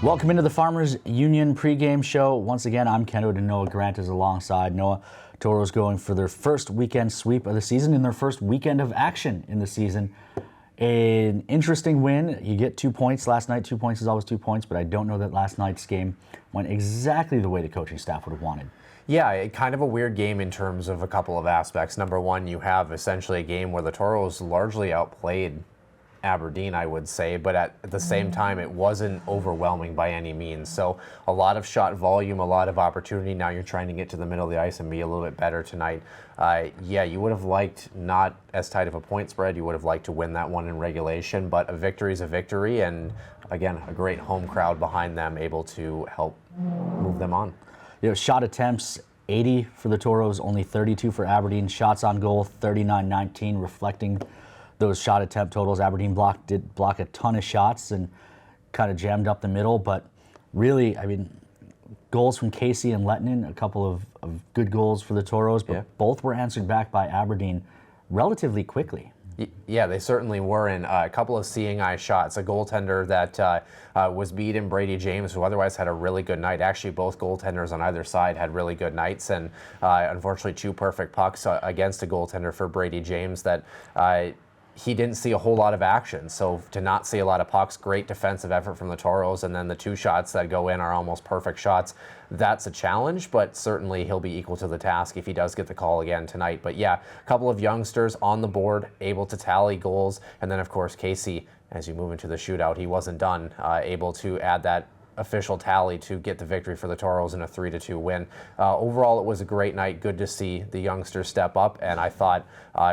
Welcome into the Farmers Union pregame show. Once again, I'm Oda and Noah Grant is alongside Noah. Tauros going for their first weekend sweep of the season and their first weekend of action in the season. An interesting win. You get 2 points last night. 2 points is always 2 points, but I don't know that last night's game went exactly the way the coaching staff would have wanted. Yeah, kind of a weird game in terms of a couple of aspects. Number one, you have essentially a game where the Tauros largely outplayed Aberdeen, I would say, but at the same time, it wasn't overwhelming by any means. So a lot of shot volume, a lot of opportunity. Now you're trying to get to the middle of the ice and be a little bit better tonight. Yeah, you would have liked not as tight of a point spread. You would have liked to win that one in regulation, but a victory is a victory. And again, a great home crowd behind them, able to help move them on. You know, shot attempts, 80 for the Tauros, only 32 for Aberdeen. Shots on goal, 39-19, reflecting those shot attempt totals. Aberdeen did block a ton of shots and kind of jammed up the middle, but really, I mean, goals from Casey and Lettinen, a couple of good goals for the Tauros, but both were answered back by Aberdeen relatively quickly. Yeah, they certainly were in a couple of seeing eye shots. A goaltender that was beaten, Brady James, who otherwise had a really good night. Actually, both goaltenders on either side had really good nights, and unfortunately, 2 perfect pucks against a goaltender for Brady James that he didn't see a whole lot of action. So to not see a lot of pucks, great defensive effort from the Tauros, and then the 2 shots that go in are almost perfect shots. That's a challenge, but certainly he'll be equal to the task if he does get the call again tonight. But yeah, a couple of youngsters on the board, able to tally goals. And then, of course, Casey, as you move into the shootout, he wasn't done, able to add that official tally to get the victory for the Tauros in a 3-2 win. Overall, it was a great night. Good to see the youngsters step up, and I thought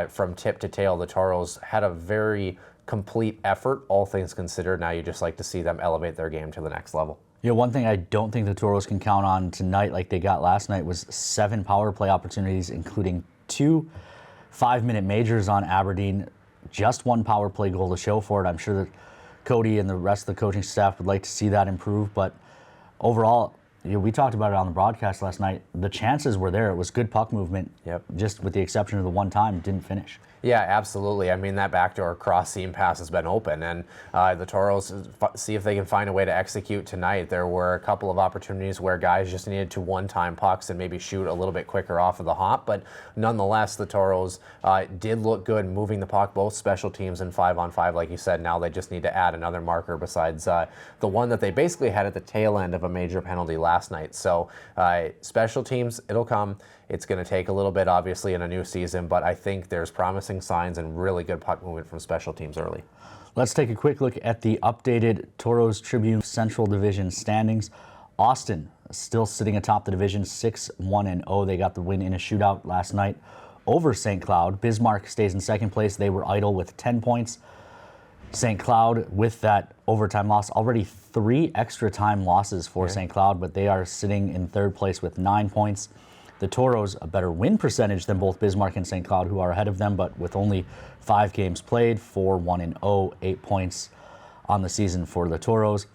from tip to tail, the Tauros had a very complete effort, all things considered. Now you just like to see them elevate their game to the next level. You know, one thing I don't think the Tauros can count on tonight like they got last night was 7 power play opportunities, including 2 5-minute majors on Aberdeen. Just 1 power play goal to show for it. I'm sure that Cody and the rest of the coaching staff would like to see that improve, but overall, you know, we talked about it on the broadcast last night. The chances were there. It was good puck movement. Yep. Just with the exception of the one time, didn't finish. Yeah, absolutely. I mean, that backdoor cross seam pass has been open, and the Tauros see if they can find a way to execute tonight. There were a couple of opportunities where guys just needed to one-time pucks and maybe shoot a little bit quicker off of the hop, but nonetheless, the Tauros did look good moving the puck, both special teams and 5-on-5, like you said. Now they just need to add another marker besides the one that they basically had at the tail end of a major penalty last night. So special teams, it'll come. It's going to take a little bit, obviously, in a new season, but I think there's promising signs and really good puck movement from special teams early. Let's take a quick look at the updated Tauros Tribune Central Division standings. Austin still sitting atop the division, 6-1-0. They got the win in a shootout last night over St. Cloud. Bismarck stays in second place. They were idle with 10 points. St. Cloud, with that overtime loss, already 3 extra time losses for St. Cloud, but they are sitting in third place with 9 points. The Tauros, a better win percentage than both Bismarck and St. Cloud, who are ahead of them, but with only 5 games played, 4-1-0, 8 points on the season for the Tauros.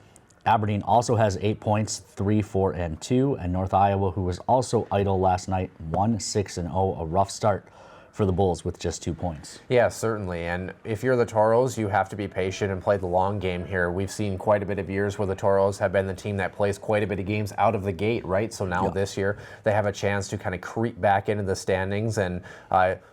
Aberdeen also has 8 points, 3-4-2, and North Iowa, who was also idle last night, 1-6-0, a rough start for the Bulls with just 2 points. Yeah, certainly. And if you're the Tauros, you have to be patient and play the long game here. We've seen quite a bit of years where the Tauros have been the team that plays quite a bit of games out of the gate, right? So now this year, they have a chance to kind of creep back into the standings. And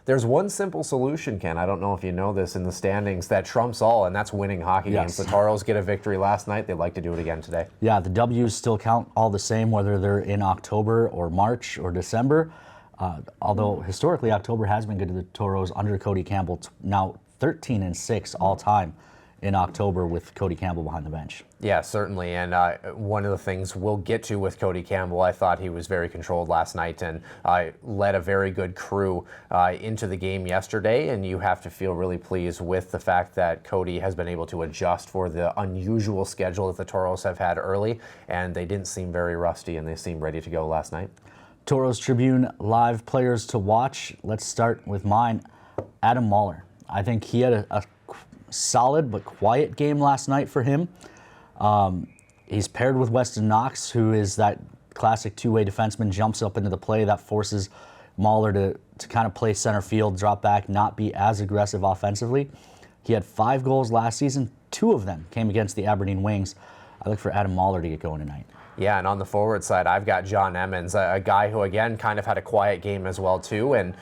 there's one simple solution, Ken. I don't know if you know this in the standings that trumps all, and that's winning hockey games. The Tauros get a victory last night. They'd like to do it again today. Yeah, the W's still count all the same, whether they're in October or March or December. Although historically October has been good to the Tauros under Cody Campbell, now 13-6 all time in October with Cody Campbell behind the bench. Yeah, certainly. And one of the things we'll get to with Cody Campbell, I thought he was very controlled last night and led a very good crew into the game yesterday. And you have to feel really pleased with the fact that Cody has been able to adjust for the unusual schedule that the Tauros have had early. And they didn't seem very rusty, and they seemed ready to go last night. Tauros Tribune live players to watch. Let's start with mine, Adam Mahler. I think he had a solid but quiet game last night for him. He's paired with Weston Knox, who is that classic two-way defenseman, jumps up into the play that forces Mahler to kind of play center field, drop back, not be as aggressive offensively. He had 5 goals last season. 2 of them came against the Aberdeen Wings. I look for Adam Mahler to get going tonight. Yeah, and on the forward side, I've got John Emmons, a guy who, again, kind of had a quiet game as well, too. And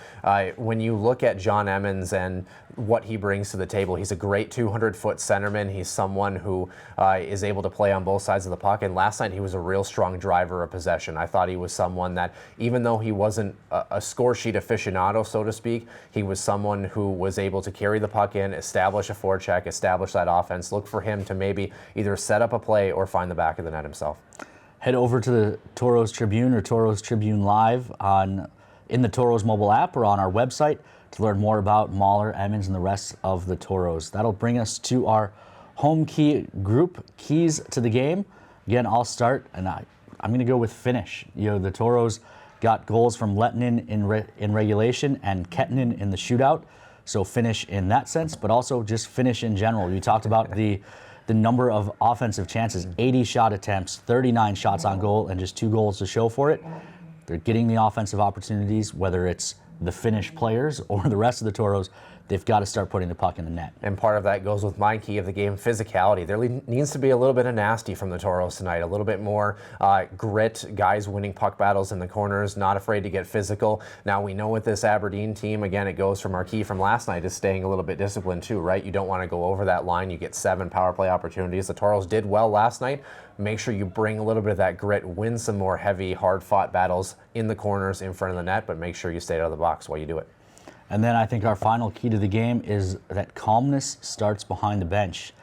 when you look at John Emmons and what he brings to the table, he's a great 200-foot centerman. He's someone who is able to play on both sides of the puck. And last night, he was a real strong driver of possession. I thought he was someone that, even though he wasn't a score sheet aficionado, so to speak, he was someone who was able to carry the puck in, establish a forecheck, establish that offense. Look for him to maybe either set up a play or find the back of the net himself. Head over to the Tauros Tribune or Tauros Tribune Live in the Tauros mobile app or on our website to learn more about Mahler, Emmons, and the rest of the Tauros. That'll bring us to our home key group, keys to the game. Again, I'll start, and I'm going to go with finish. The Tauros got goals from Lettinen in regulation and Kettinen in the shootout, so finish in that sense, but also just finish in general. You talked about the number of offensive chances, 80 shot attempts, 39 shots on goal, and just 2 goals to show for it. They're getting the offensive opportunities, whether it's the Finnish players or the rest of the Tauros. They've got to start putting the puck in the net. And part of that goes with my key of the game, physicality. There needs to be a little bit of nasty from the Tauros tonight, a little bit more grit, guys winning puck battles in the corners, not afraid to get physical. Now, we know with this Aberdeen team, again, it goes from our key from last night is staying a little bit disciplined too, right? You don't want to go over that line. You get 7 power play opportunities. The Tauros did well last night. Make sure you bring a little bit of that grit, win some more heavy, hard-fought battles in the corners, in front of the net, but make sure you stay out of the box while you do it. And then I think our final key to the game is that calmness starts behind the bench.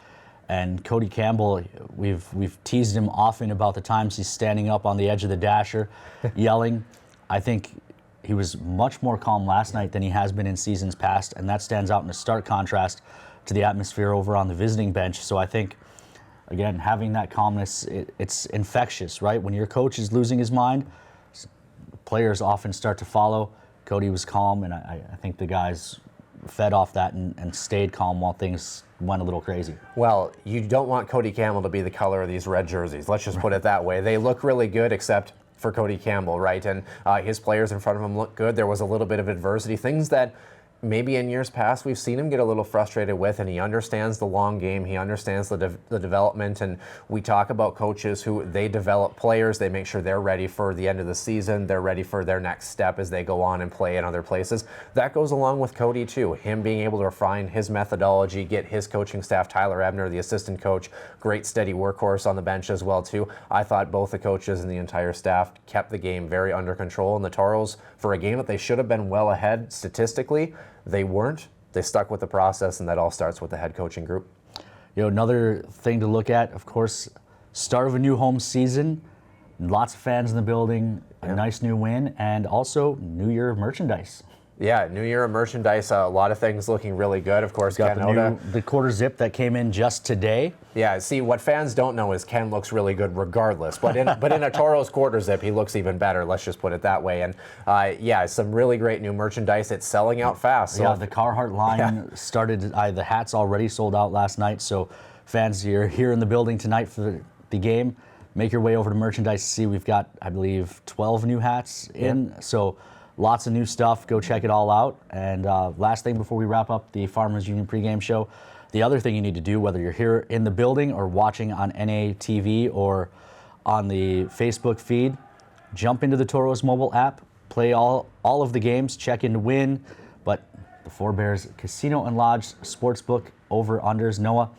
And Cody Campbell, we've teased him often about the times he's standing up on the edge of the dasher, yelling. I think he was much more calm last night than he has been in seasons past, and that stands out in a stark contrast to the atmosphere over on the visiting bench. So I think, again, having that calmness, it's infectious, right? When your coach is losing his mind, players often start to follow. Cody was calm, and I think the guys fed off that and stayed calm while things went a little crazy. Well, you don't want Cody Campbell to be the color of these red jerseys. Let's just put it that way. They look really good, except for Cody Campbell, right? And his players in front of him look good. There was a little bit of adversity, things that maybe in years past we've seen him get a little frustrated with, and he understands the long game. He understands the development, and we talk about coaches who they develop players. They make sure they're ready for the end of the season. They're ready for their next step as they go on and play in other places. That goes along with Cody too. Him being able to refine his methodology, get his coaching staff, Tyler Ebner, the assistant coach, great steady workhorse on the bench as well too. I thought both the coaches and the entire staff kept the game very under control, and the Tauros, for a game that they should have been well ahead statistically, they weren't. They stuck with the process, and that all starts with the head coaching group. Another thing to look at, of course, start of a new home season, lots of fans in the building, a nice new win, and also New Year of merchandise. Yeah, New Year of merchandise, a lot of things looking really good. Of course, Got Ken Oda. the quarter zip that came in just today. Yeah, see, what fans don't know is Ken looks really good regardless. But in a Tauros quarter zip, he looks even better. Let's just put it that way. And yeah, some really great new merchandise. It's selling out fast. So the Carhartt line started. The hats already sold out last night. So fans, you're here in the building tonight for the game. Make your way over to merchandise to see. We've got, I believe, 12 new hats in. So lots of new stuff. Go check it all out. And last thing before we wrap up the Farmers Union pregame show, the other thing you need to do, whether you're here in the building or watching on NATV or on the Facebook feed, jump into the Tauros mobile app, play all of the games, check in to win. But the Four Bears Casino and Lodge Sportsbook over-unders. Noah,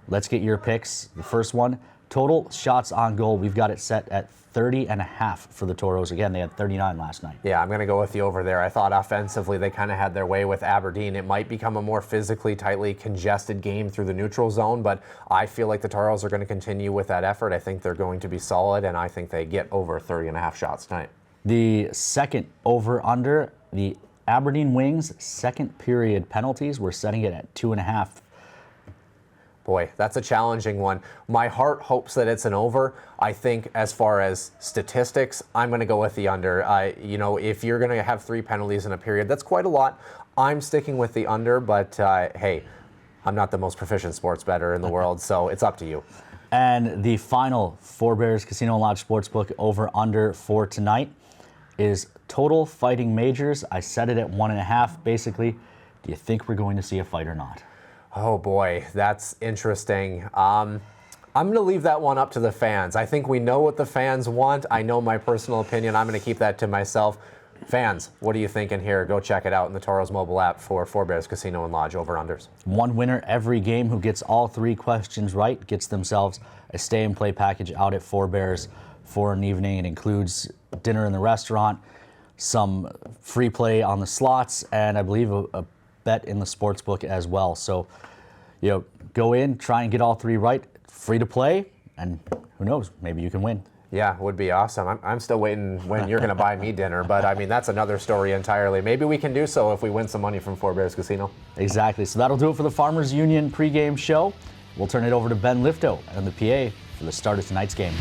let's get your picks. The first one, total shots on goal. We've got it set at 30.5 for the Tauros. Again, they had 39 last night. Yeah, I'm going to go with the over there. I thought offensively they kind of had their way with Aberdeen. It might become a more physically, tightly congested game through the neutral zone, but I feel like the Tauros are going to continue with that effort. I think they're going to be solid, and I think they get over 30.5 shots tonight. The second over-under, the Aberdeen Wings second period penalties, we're setting it at 2.5. Boy, that's a challenging one. My heart hopes that it's an over. I think as far as statistics, I'm going to go with the under. If you're going to have 3 penalties in a period, that's quite a lot. I'm sticking with the under, but hey, I'm not the most proficient sports bettor in the world, so it's up to you. And the final Four Bears Casino and Lodge Sportsbook over-under for tonight is total fighting majors. I set it at 1.5. Basically, do you think we're going to see a fight or not? Oh boy, that's interesting. I'm I'm going to leave that one up to the fans. I think we know what the fans want. I know my personal opinion. I'm going to keep that to myself. Fans, what are you thinking here? Go check it out in the Tauros mobile app for Four Bears Casino and Lodge over-unders. One winner every game who gets all 3 questions right gets themselves a stay-and-play package out at Four Bears for an evening. It includes dinner in the restaurant, some free play on the slots, and I believe a bet in the sports book as well. So, go in, try and get all 3 right, free to play, and who knows, maybe you can win. Yeah, would be awesome. I'm still waiting when you're going to buy me dinner, but I mean, that's another story entirely. Maybe we can do so if we win some money from Four Bears Casino. Exactly. So that'll do it for the Farmers Union pregame show. We'll turn it over to Ben Lifto and the PA for the start of tonight's game.